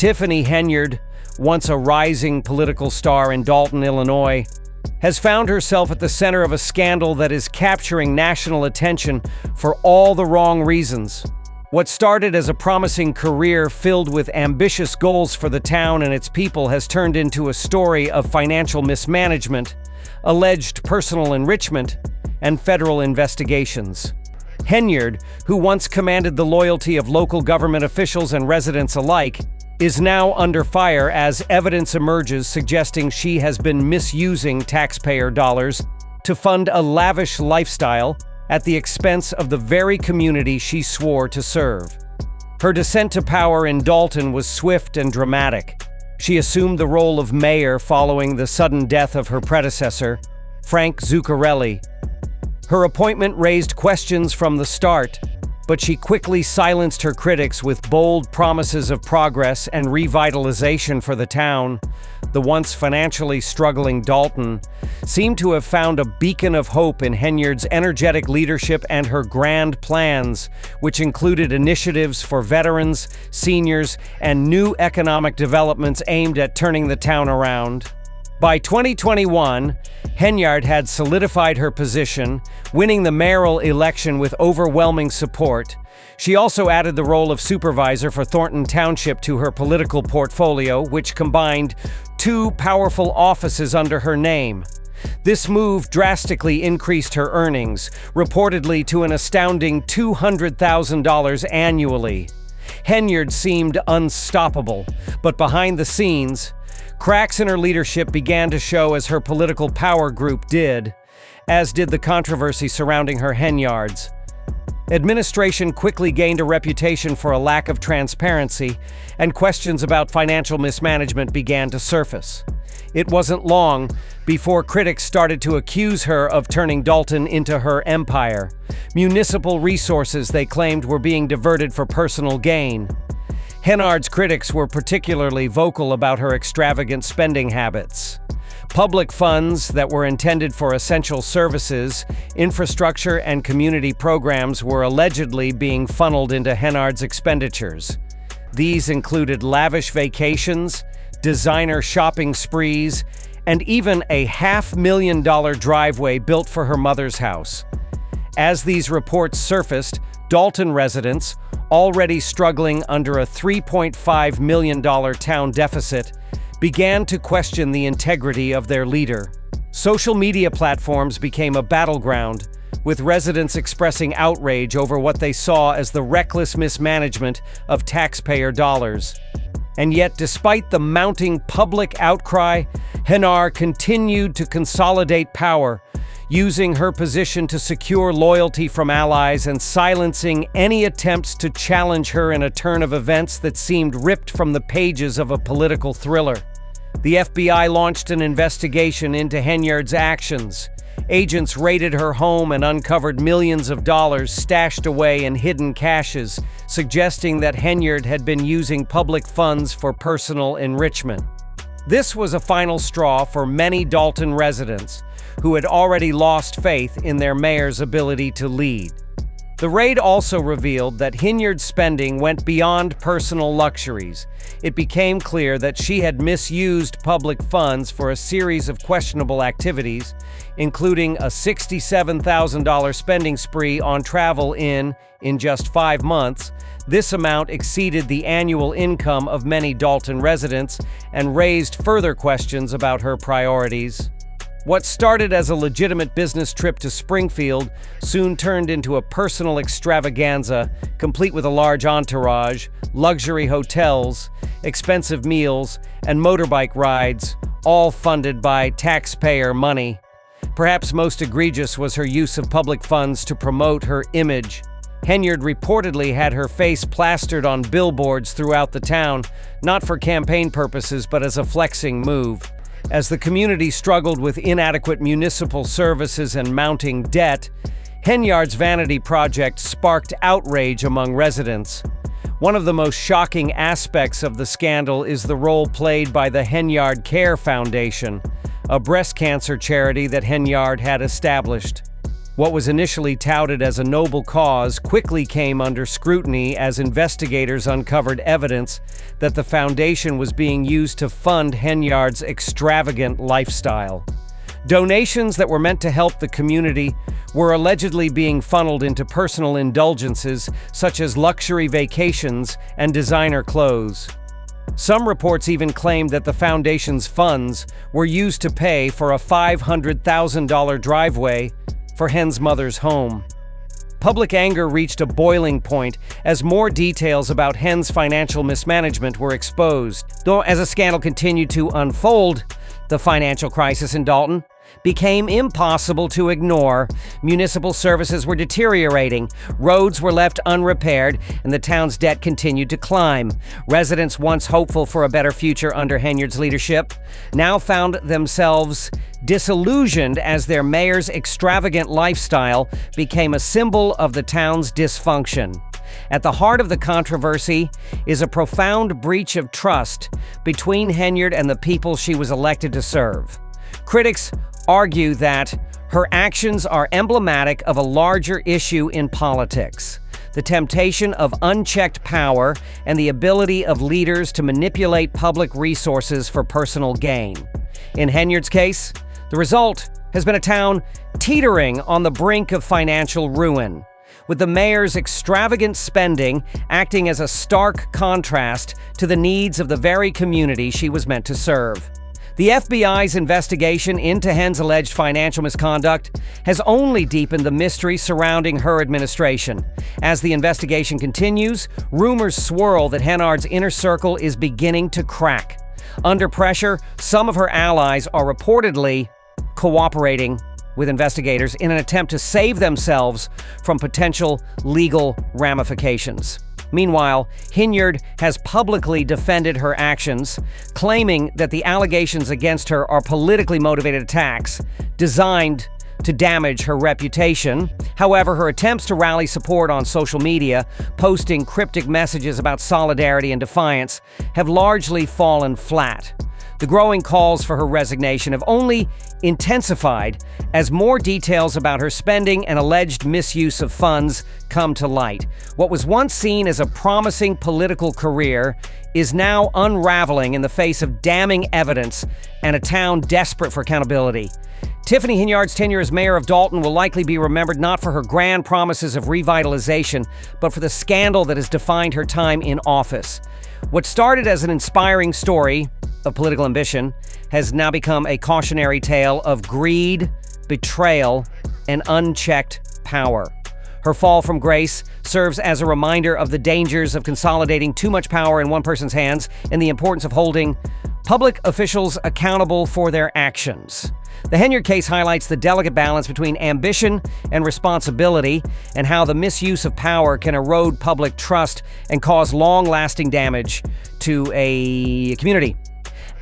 Tiffany Henyard, once a rising political star in Dalton, Illinois, has found herself at the center of a scandal that is capturing national attention for all the wrong reasons. What started as a promising career filled with ambitious goals for the town and its people has turned into a story of financial mismanagement, alleged personal enrichment, and federal investigations. Henyard, who once commanded the loyalty of local government officials and residents alike, is now under fire as evidence emerges suggesting she has been misusing taxpayer dollars to fund a lavish lifestyle at the expense of the very community she swore to serve. Her descent to power in Dalton was swift and dramatic. She assumed the role of mayor following the sudden death of her predecessor, Frank Zuccarelli. Her appointment raised questions from the start, but she quickly silenced her critics with bold promises of progress and revitalization for the town. The once financially struggling Dalton seemed to have found a beacon of hope in Henyard's energetic leadership and her grand plans, which included initiatives for veterans, seniors, and new economic developments aimed at turning the town around. By 2021, Henyard had solidified her position, winning the mayoral election with overwhelming support. She also added the role of supervisor for Thornton Township to her political portfolio, which combined two powerful offices under her name. This move drastically increased her earnings, reportedly to an astounding $200,000 annually. Henyard seemed unstoppable, but behind the scenes, cracks in her leadership began to show as her political power group did, as did the controversy surrounding her Henyards. Administration quickly gained a reputation for a lack of transparency, and questions about financial mismanagement began to surface. It wasn't long before critics started to accuse her of turning Dalton into her empire. Municipal resources, they claimed, were being diverted for personal gain. Henyard's critics were particularly vocal about her extravagant spending habits. Public funds that were intended for essential services, infrastructure, and community programs were allegedly being funneled into Henyard's expenditures. These included lavish vacations, designer shopping sprees, and even a $500,000 driveway built for her mother's house. As these reports surfaced, Dalton residents, already struggling under a $3.5 million town deficit, began to question the integrity of their leader. Social media platforms became a battleground, with residents expressing outrage over what they saw as the reckless mismanagement of taxpayer dollars. And yet, despite the mounting public outcry, Henyard continued to consolidate power, using her position to secure loyalty from allies and silencing any attempts to challenge her in a turn of events that seemed ripped from the pages of a political thriller. The FBI launched an investigation into Henyard's actions. Agents raided her home and uncovered millions of dollars stashed away in hidden caches, suggesting that Henyard had been using public funds for personal enrichment. This was a final straw for many Dalton residents, who had already lost faith in their mayor's ability to lead. The raid also revealed that Henyard's spending went beyond personal luxuries. It became clear that she had misused public funds for a series of questionable activities, including a $67,000 spending spree on travel in just 5 months. This amount exceeded the annual income of many Dalton residents and raised further questions about her priorities. What started as a legitimate business trip to Springfield soon turned into a personal extravaganza, complete with a large entourage, luxury hotels, expensive meals, and motorbike rides, all funded by taxpayer money. Perhaps most egregious was her use of public funds to promote her image. Henyard reportedly had her face plastered on billboards throughout the town, not for campaign purposes but as a flexing move. As the community struggled with inadequate municipal services and mounting debt, Henyard's vanity project sparked outrage among residents. One of the most shocking aspects of the scandal is the role played by the Henyard Care Foundation, a breast cancer charity that Henyard had established. What was initially touted as a noble cause quickly came under scrutiny as investigators uncovered evidence that the foundation was being used to fund Henyard's extravagant lifestyle. Donations that were meant to help the community were allegedly being funneled into personal indulgences such as luxury vacations and designer clothes. Some reports even claimed that the foundation's funds were used to pay for a $500,000 driveway for Hen's mother's home. Public anger reached a boiling point as more details about Hen's financial mismanagement were exposed. Though as a scandal continued to unfold, the financial crisis in Dalton became impossible to ignore. Municipal services were deteriorating, roads were left unrepaired, and the town's debt continued to climb. Residents, once hopeful for a better future under Henyard's leadership, now found themselves disillusioned as their mayor's extravagant lifestyle became a symbol of the town's dysfunction. At the heart of the controversy is a profound breach of trust between Henyard and the people she was elected to serve. Critics argue that her actions are emblematic of a larger issue in politics: the temptation of unchecked power and the ability of leaders to manipulate public resources for personal gain. In Henyard's case, the result has been a town teetering on the brink of financial ruin, with the mayor's extravagant spending acting as a stark contrast to the needs of the very community she was meant to serve. The FBI's investigation into Hen's alleged financial misconduct has only deepened the mystery surrounding her administration. As the investigation continues, rumors swirl that Henyard's inner circle is beginning to crack. Under pressure, some of her allies are reportedly cooperating with investigators in an attempt to save themselves from potential legal ramifications. Meanwhile, Henyard has publicly defended her actions, claiming that the allegations against her are politically motivated attacks designed to damage her reputation. However, her attempts to rally support on social media, posting cryptic messages about solidarity and defiance, have largely fallen flat. The growing calls for her resignation have only intensified as more details about her spending and alleged misuse of funds come to light. What was once seen as a promising political career is now unraveling in the face of damning evidence and a town desperate for accountability. Tiffany Henyard's tenure as mayor of Dalton will likely be remembered not for her grand promises of revitalization, but for the scandal that has defined her time in office. What started as an inspiring story of political ambition has now become a cautionary tale of greed, betrayal, and unchecked power. Her fall from grace serves as a reminder of the dangers of consolidating too much power in one person's hands and the importance of holding public officials accountable for their actions. The Henyard case highlights the delicate balance between ambition and responsibility and how the misuse of power can erode public trust and cause long-lasting damage to a community.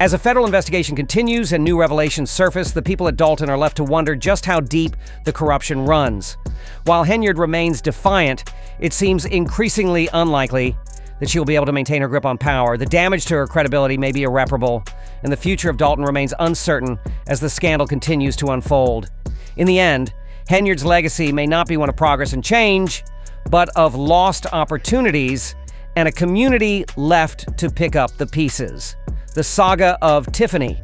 As a federal investigation continues and new revelations surface, the people at Dalton are left to wonder just how deep the corruption runs. While Henyard remains defiant, it seems increasingly unlikely that she will be able to maintain her grip on power. The damage to her credibility may be irreparable, and the future of Dalton remains uncertain as the scandal continues to unfold. In the end, Henyard's legacy may not be one of progress and change, but of lost opportunities and a community left to pick up the pieces. The saga of Tiffany.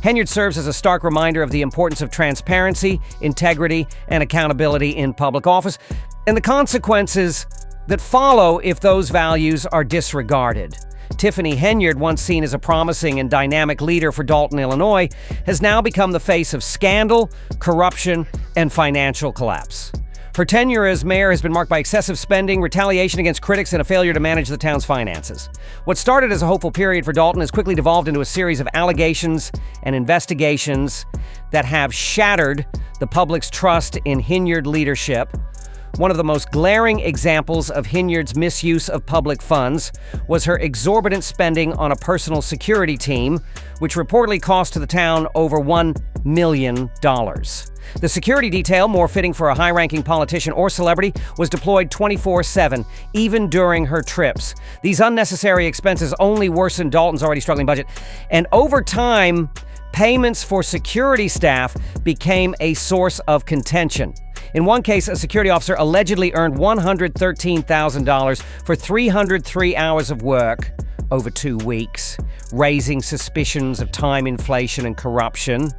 Henyard serves as a stark reminder of the importance of transparency, integrity, and accountability in public office, and the consequences that follow if those values are disregarded. Tiffany Henyard, once seen as a promising and dynamic leader for Dalton, Illinois, has now become the face of scandal, corruption, and financial collapse. Her tenure as mayor has been marked by excessive spending, retaliation against critics, and a failure to manage the town's finances. What started as a hopeful period for Dalton has quickly devolved into a series of allegations and investigations that have shattered the public's trust in Henyard leadership. One of the most glaring examples of Henyard's misuse of public funds was her exorbitant spending on a personal security team, which reportedly cost to the town over $1 million. The security detail, more fitting for a high-ranking politician or celebrity, was deployed 24/7, even during her trips. These unnecessary expenses only worsened Dalton's already struggling budget, and over time, payments for security staff became a source of contention. In one case, a security officer allegedly earned $113,000 for 303 hours of work over 2 weeks, raising suspicions of time inflation and corruption.